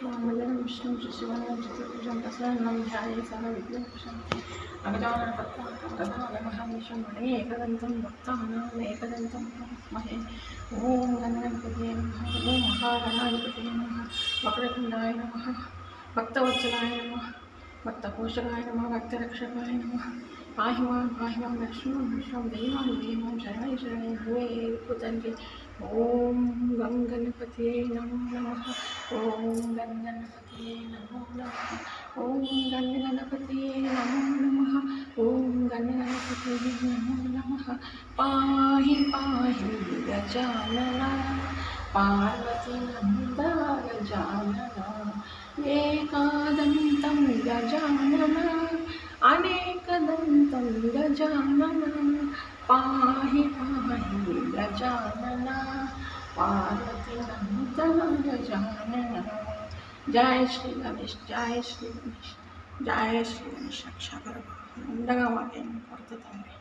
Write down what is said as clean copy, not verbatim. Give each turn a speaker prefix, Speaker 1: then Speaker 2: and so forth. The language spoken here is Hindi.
Speaker 1: विष्णुमंगलं विष्णुं शशिवर्णं चतुर्भुजं प्रसन्नं ध्याये सर्वविघ्नोपशान्ति अगजाननपद्मार्कं गदानमहर्निशं एकदन्तं भक्तानाम् एकदन्तं महे ॐ गणपतये नमः ॐ महागणाधिपतये नमः वक्रतुण्डाय नमः भक्तवत्सलाय नमः भक्तपोषकाय नमः भक्तरक्षकाय नमः पाहि मां लक्ष्मण दैवां शरणाय शरणे भुवे कुतन्ते ॐ गं गणपतये नमो नमः ॐ गं गणपतये नमो नमः ॐ गं गणपतये नमो नमः ॐ गं गणपतये नमो नमः पाहि पाहि गजानना पार्वतीनन्दा गजानना एकदन्तं गजानना अनेकदन्तं गजानना पाहि पाहि गजानना पार्वतीनन्दन गजानना। जय श्री गणेश, जय श्री गणेश, जय श्री गणेश. रक्षा करो. ఉండగా మాకేం కొరత తండ్రి.